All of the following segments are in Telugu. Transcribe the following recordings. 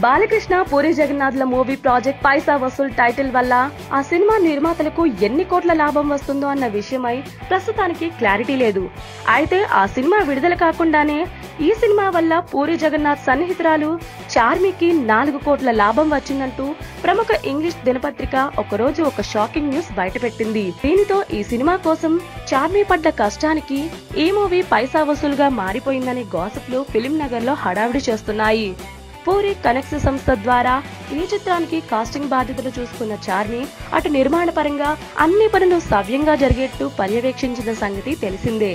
బాలకృష్ణ పూరి జగన్నాథ్ల మూవీ ప్రాజెక్ట్ పైసా వసూల్ టైటిల్ వల్ల ఆ సినిమా నిర్మాతలకు ఎన్ని కోట్ల లాభం వస్తుందో అన్న విషయమై ప్రస్తుతానికి క్లారిటీ లేదు. అయితే ఆ సినిమా విడుదల కాకుండానే ఈ సినిమా వల్ల పూరి జగన్నాథ్ సన్నిహితురాలు చార్మికి 4 కోట్ల లాభం వచ్చిందంటూ ప్రముఖ ఇంగ్లీష్ దినపత్రిక ఒకరోజు ఒక షాకింగ్ న్యూస్ బయటపెట్టింది. దీనితో ఈ సినిమా కోసం చార్మి పడ్డ కష్టానికి ఈ మూవీ పైసా వసూలుగా మారిపోయిందనే గాసిప్లు ఫిలిం నగర్ లో హడావిడి చేస్తున్నాయి. పూరి కనెక్ట్స్ సంస్థ ద్వారా ఈ చిత్రానికి కాస్టింగ్ బాధ్యతలు చూసుకున్న చార్మి అటు నిర్మాణ పరంగా అన్ని పనులు సవ్యంగా జరిగేట్టు పర్యవేక్షించిన సంగతి తెలిసిందే.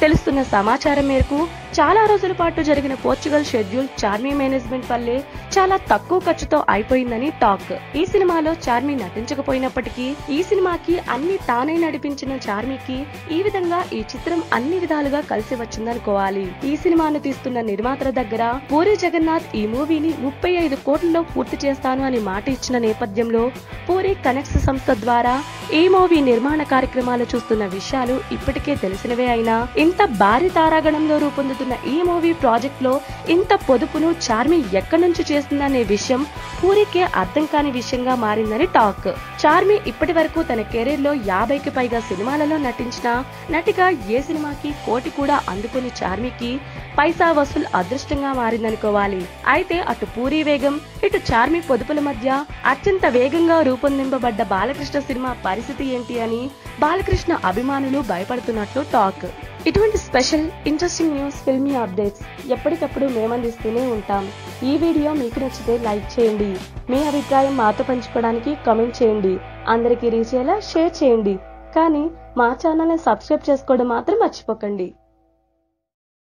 తెలుస్తున్న సమాచారం మేరకు చాలా రోజుల పాటు జరిగిన పోర్చుగల్ షెడ్యూల్ చార్మి మేనేజ్మెంట్ వల్లే చాలా తక్కువ ఖర్చుతో అయిపోయిందని టాక్. ఈ సినిమాలో చార్మి నటించకపోయినప్పటికీ ఈ సినిమాకి అన్ని తానే నడిపించిన చార్మికి ఈ విధంగా ఈ చిత్రం అన్ని విధాలుగా కలిసి వచ్చిందనుకోవాలి. ఈ సినిమాను తీస్తున్న నిర్మాతల దగ్గర పూరి జగన్నాథ్ ఈ మూవీని 35 కోట్లలో పూర్తి చేస్తాను అని మాట ఇచ్చిన నేపథ్యంలో పూరి కనెక్ట్స్ సంస్థ ద్వారా ఈ మూవీ నిర్మాణ కార్యక్రమాలు చూస్తున్న విషయాలు ఇప్పటికే తెలిసినవే అయినా ఇంత భారీ తారాగణంలో రూపొందుతున్న ఈ మూవీ ప్రాజెక్ట్ లో ఇంత పొదుపును చార్మి ఎక్కడి నుంచి చేస్తుందనే విషయం పూరికే అర్థం కాని విషయంగా మారిందని టాక్. చార్మి ఇప్పటి వరకు తన కెరీర్ లో 50కి పైగా సినిమాలలో నటించిన నటిగా ఏ సినిమాకి కోటి కూడా అందుకుని చార్మికి పైసా వసూల్ అదృష్టంగా మారిందనుకోవాలి. అయితే అటు పూరి వేగం ఇటు చార్మి పొదుపుల మధ్య అత్యంత వేగంగా రూపొందింపబడ్డ బాలకృష్ణ సినిమా పరిస్థితి ఏంటి అని బాలకృష్ణ అభిమానులు భయపడుతున్నట్లు టాక్. ఇటువంటి special interesting news, filmy updates ఎప్పటికప్పుడు మేమందిస్తూనే ఉంటాం. ఈ వీడియో మీకు నచ్చితే లైక్ చేయండి. మీ అభిప్రాయం మాతో పంచుకోవడానికి కామెంట్ చేయండి. అందరికీ రీచ్ అయ్యేలా షేర్ చేయండి. కానీ మా ఛానల్ ని సబ్స్క్రైబ్ చేసుకోవడం మాత్రం మర్చిపోకండి.